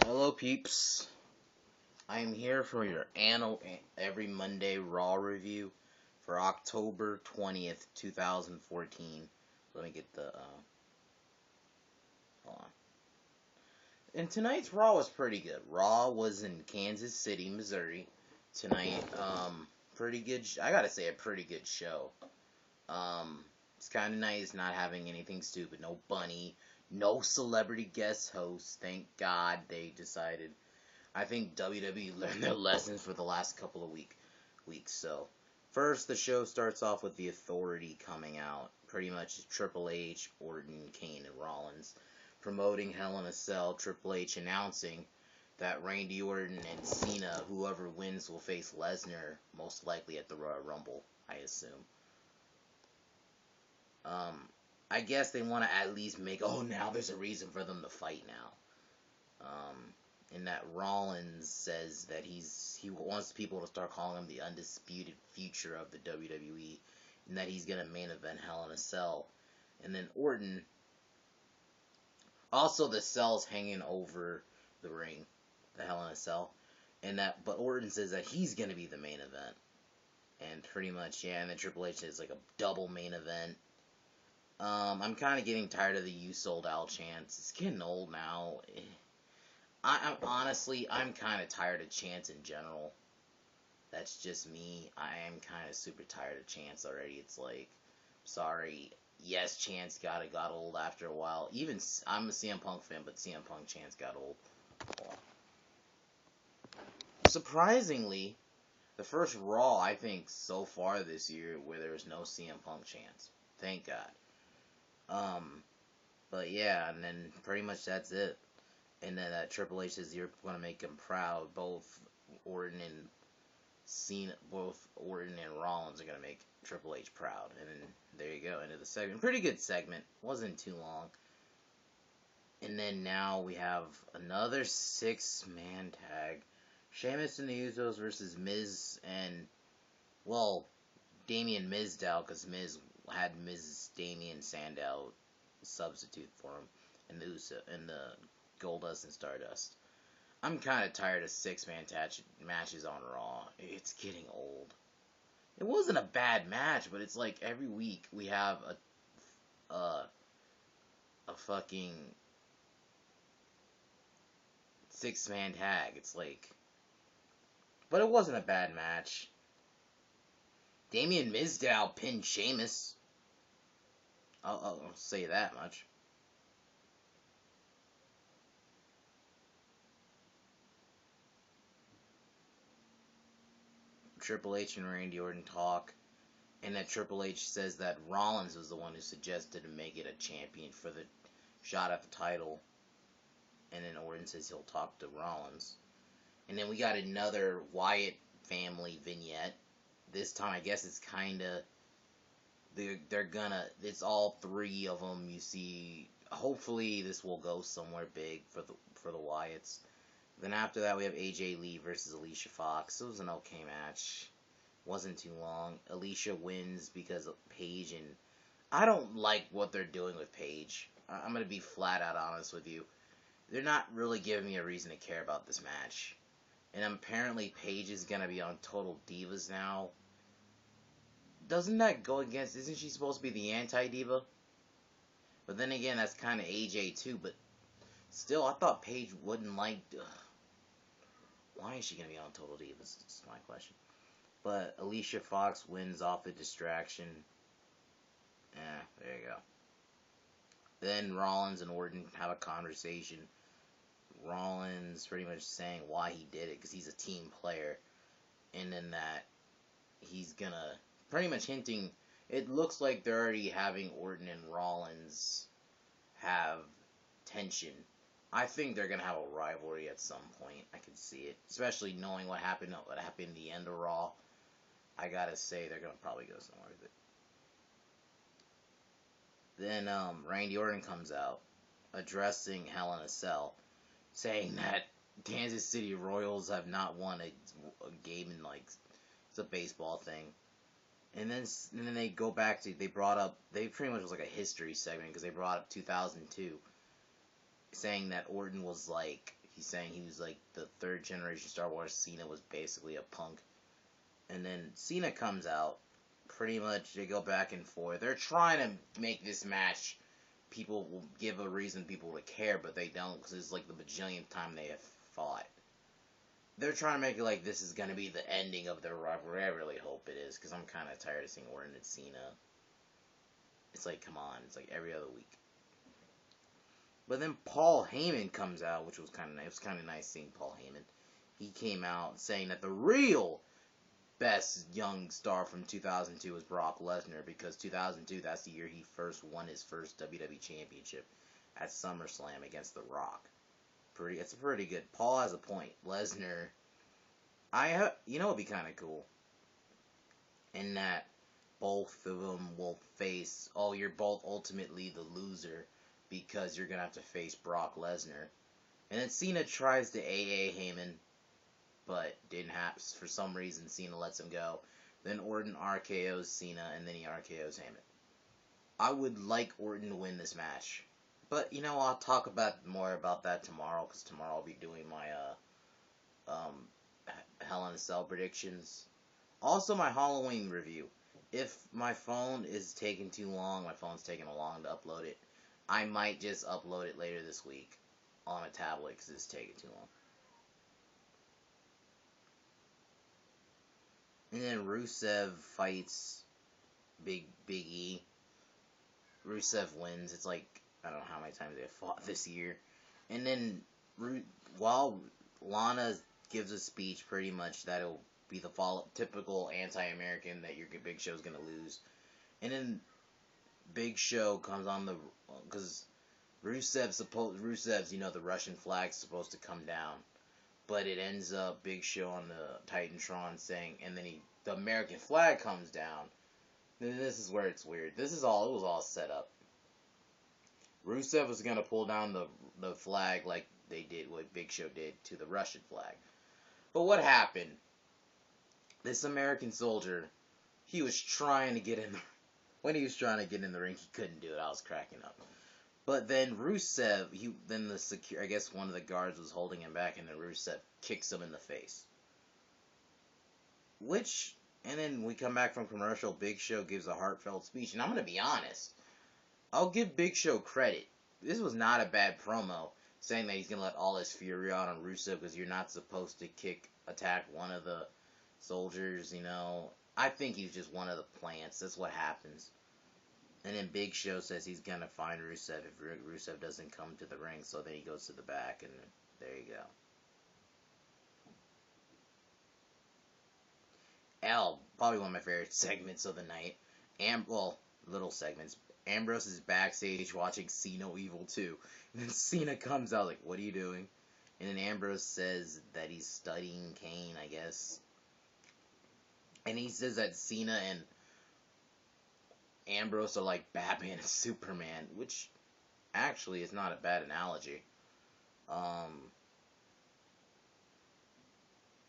Hello, peeps. I'm here for your every Monday Raw review for October 20th, 2014. Let me get the, hold on. And tonight's Raw was pretty good. Raw was in Kansas City, Missouri tonight. Pretty good, I gotta say, a pretty good show. It's kind of nice not having anything stupid. No bunny, no celebrity guest host. Thank God they decided. I think WWE learned their lessons for the last couple of weeks. So, first, the show starts off with the Authority coming out. Pretty much Triple H, Orton, Kane, and Rollins promoting Hell in a Cell. Triple H announcing that Randy Orton and Cena, whoever wins, will face Lesnar, most likely at the Royal Rumble, I assume. I guess they want to at least make, now there's a reason for them to fight now. And that Rollins says that he wants people to start calling him the undisputed future of the WWE, and that he's gonna main event Hell in a Cell. And then Orton, also the cell's hanging over the ring, the Hell in a Cell, but Orton says that he's gonna be the main event, and pretty much and then Triple H is like a double main event. I'm kind of getting tired of the "you sold out" chants. It's getting old now. I'm honestly, I'm kind of tired of chants in general. That's just me. I am kind of super tired of chants already. It's like, sorry, yes, chants got old after a while. Even I'm a CM Punk fan, but CM Punk chants got old. Surprisingly, the first Raw I think so far this year where there was no CM Punk chants. Thank God. But yeah, and then pretty much that's it. And then Triple H says you're going to make him proud. Both Orton and Rollins are going to make Triple H proud. And then there you go, into the segment. Pretty good segment. Wasn't too long. And then now we have another 6-man tag. Sheamus and the Usos versus Miz and, Damien Mizdow, because Miz had Ms. Damien Sandow substitute for him in the Goldust and Stardust. I'm kind of tired of 6-man matches on Raw. It's getting old. It wasn't a bad match, but it's like every week we have a fucking 6-man tag. It's like, but it wasn't a bad match. Damien Mizdow pinned Sheamus. I'll say that much. Triple H and Randy Orton talk, and that Triple H says that Rollins was the one who suggested to make it a champion for the shot at the title, and then Orton says he'll talk to Rollins. And then we got another Wyatt family vignette. This time I guess it's kinda, it's all three of them you see. Hopefully this will go somewhere big for the Wyatts. Then after that, we have AJ Lee versus Alicia Fox. It was an okay match. Wasn't too long. Alicia wins because of Paige, and I don't like what they're doing with Paige. I'm going to be flat out honest with you. They're not really giving me a reason to care about this match. And apparently Paige is going to be on Total Divas now. Doesn't that go against... Isn't she supposed to be the anti-diva? But then again, that's kind of AJ too, but still, I thought Paige wouldn't like... Why is she going to be on Total Divas? That's my question. But Alicia Fox wins off the distraction. There you go. Then Rollins and Orton have a conversation. Rollins pretty much saying why he did it, because he's a team player. And then that he's going to... Pretty much hinting... It looks like they're already having Orton and Rollins have tension. I think they're going to have a rivalry at some point. I can see it. Especially knowing what happened in the end of Raw. I gotta say, they're going to probably go somewhere with it. Then, Randy Orton comes out, addressing Hell in a Cell, saying that Kansas City Royals have not won a game in, it's a baseball thing. And then they go back to, they pretty much was like a history segment, because they brought up 2002. Saying that Orton was He's saying he was like the third generation Star Wars. Cena was basically a punk. And then Cena comes out. Pretty much they go back and forth. They're trying to make this match. People will give a reason people to care, but they don't because it's like the bajillionth time they have fought. They're trying to make it like this is going to be the ending of their rivalry. I really hope it is because I'm kind of tired of seeing Orton and Cena. It's like, come on. It's like every other week. But then Paul Heyman comes out, which was kind of nice. It was kind of nice seeing Paul Heyman. He came out saying that the real best young star from 2002 was Brock Lesnar because 2002, that's the year he first won his first WWE Championship at SummerSlam against The Rock. It's pretty good. Paul has a point. Lesnar, you know, it'd be kind of cool in that both of them will face. Oh, you're both ultimately the loser because you're gonna have to face Brock Lesnar, and then Cena tries to AA Heyman. But didn't have, for some reason, Cena lets him go. Then Orton RKO's Cena, and then he RKO's Heyman. I would like Orton to win this match. But, you know, I'll talk more about that tomorrow, because tomorrow I'll be doing my Hell in a Cell predictions. Also, my Halloween review. If my phone is taking too long, my phone's taking long to upload it, I might just upload it later this week on a tablet, because it's taking too long. And then Rusev fights Big E. Rusev wins. It's like, I don't know how many times they have fought this year. And then, while Lana gives a speech pretty much that it'll be the typical anti-American that your Big Show's going to lose. And then Big Show comes on because Rusev's, you know, the Russian flag's supposed to come down. But it ends up Big Show on the Titantron saying, and then the American flag comes down. Then this is where it's weird. It was all set up. Rusev was gonna pull down the flag like they did, what Big Show did to the Russian flag. But what happened? This American soldier, he was trying to get in when he was trying to get in the ring, he couldn't do it. I was cracking up. But then Rusev, I guess one of the guards was holding him back, and then Rusev kicks him in the face. And then we come back from commercial, Big Show gives a heartfelt speech, and I'm going to be honest, I'll give Big Show credit. This was not a bad promo, saying that he's going to let all his fury out on Rusev because you're not supposed to attack one of the soldiers, you know. I think he's just one of the plants. That's what happens. And then Big Show says he's going to find Rusev if Rusev doesn't come to the ring. So then he goes to the back, and there you go. Probably one of my favorite segments of the night. Little segments. Ambrose is backstage watching See No Evil 2. And then Cena comes out like, what are you doing? And then Ambrose says that he's studying Kane, I guess. And he says that Cena and Ambrose are like Batman and Superman, which actually is not a bad analogy. And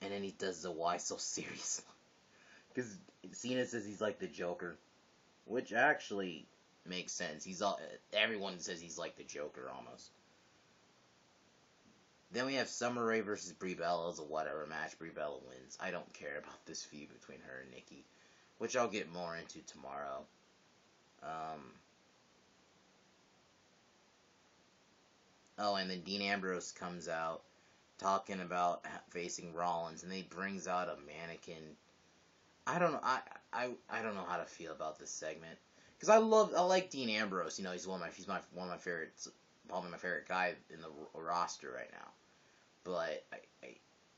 then he does the why so serious. Because Cena says he's like the Joker, which actually makes sense. Everyone says he's like the Joker almost. Then we have Summer Rae versus Brie Bella as a whatever match. Brie Bella wins. I don't care about this feud between her and Nikki, which I'll get more into tomorrow. And then Dean Ambrose comes out talking about facing Rollins, and then he brings out a mannequin. I don't know. I don't know how to feel about this segment because I like Dean Ambrose. You know, he's one of my favorites, probably my favorite guy in the roster right now. But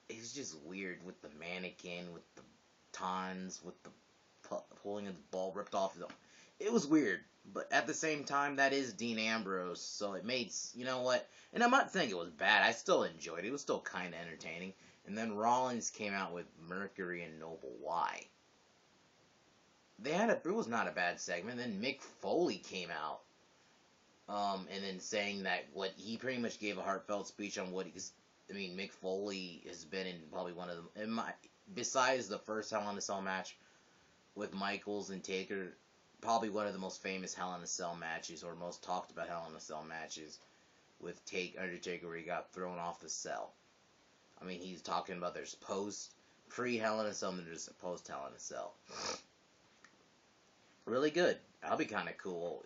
it's just weird with the mannequin, with the tons, with the pulling his ball ripped off. It was weird, but at the same time, that is Dean Ambrose, so it made, you know what, and I'm not saying it was bad, I still enjoyed it, it was still kind of entertaining, and then Rollins came out with Mercury and Noble Y. It was not a bad segment, then Mick Foley came out, and then saying that he pretty much gave a heartfelt speech on Mick Foley has been in probably one of them, besides the first Hell in a Cell match with Michaels and Taker, probably one of the most famous Hell in a Cell matches, or most talked about Hell in a Cell matches. with Undertaker where he got thrown off the cell. I mean, he's talking about there's pre-Hell in a Cell and there's post-Hell in a Cell. Really good. That'll be kind of cool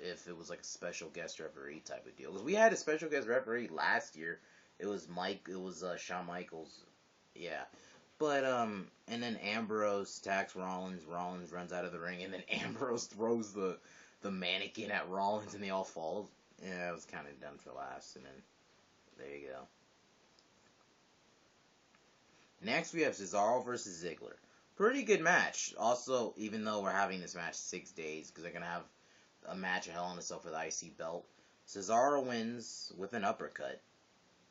if it was like a special guest referee type of deal. Because we had a special guest referee last year. It was Shawn Michaels. Yeah. But, and then Ambrose attacks Rollins. Rollins runs out of the ring, and then Ambrose throws the mannequin at Rollins, and they all fall. Yeah, it was kind of done for laughs, and then there you go. Next, we have Cesaro versus Ziggler. Pretty good match. Also, even though we're having this match 6 days, because they're going to have a match of Hell in a Cell for the IC belt, Cesaro wins with an uppercut.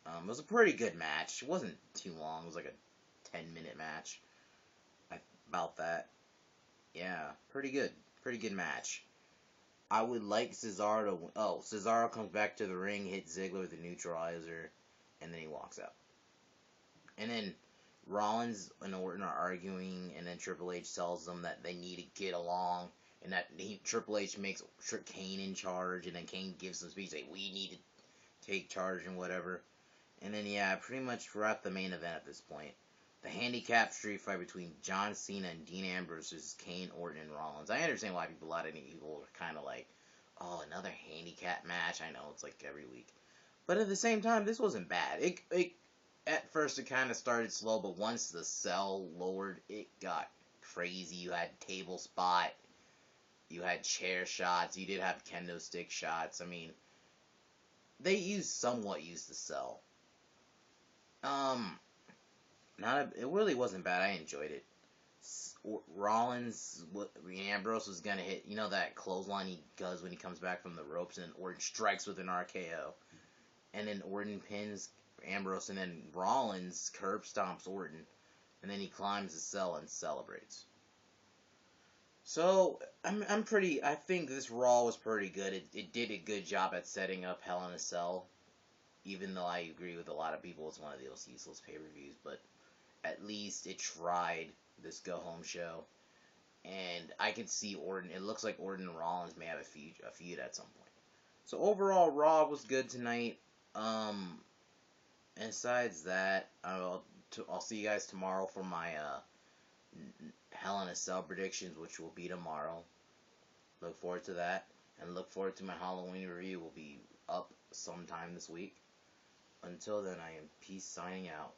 It was a pretty good match. It wasn't too long. It was like a 10-minute match. About that. Yeah, pretty good. Pretty good match. I would like Cesaro to win. Oh, Cesaro comes back to the ring, hits Ziggler with a neutralizer, and then he walks out. And then Rollins and Orton are arguing, and then Triple H tells them that they need to get along, and that Triple H makes Kane in charge, and then Kane gives some speech, like, we need to take charge and whatever. And then, yeah, pretty much we're at the main event at this point. The handicap street fight between John Cena and Dean Ambrose versus Kane, Orton, and Rollins. I understand why a lot of people are kind of like, oh, another handicap match. I know, it's like every week. But at the same time, this wasn't bad. At first, it kind of started slow, but once the cell lowered, it got crazy. You had table spot. You had chair shots. You did have kendo stick shots. I mean, they somewhat used the cell. It really wasn't bad. I enjoyed it. Rollins, Ambrose was gonna hit, that clothesline he does when he comes back from the ropes, and Orton strikes with an RKO, and then Orton pins Ambrose, and then Rollins curb stomps Orton, and then he climbs the cell and celebrates. So I think this Raw was pretty good. It did a good job at setting up Hell in a Cell, even though I agree with a lot of people it's one of those useless pay-per-views, but at least it tried this go-home show. And I can see Orton. It looks like Orton and Rollins may have a feud at some point. So overall, Raw was good tonight. And besides that, I'll see you guys tomorrow for my Hell in a Cell predictions, which will be tomorrow. Look forward to that. And look forward to my Halloween review. Will be up sometime this week. Until then, I am Peace signing out.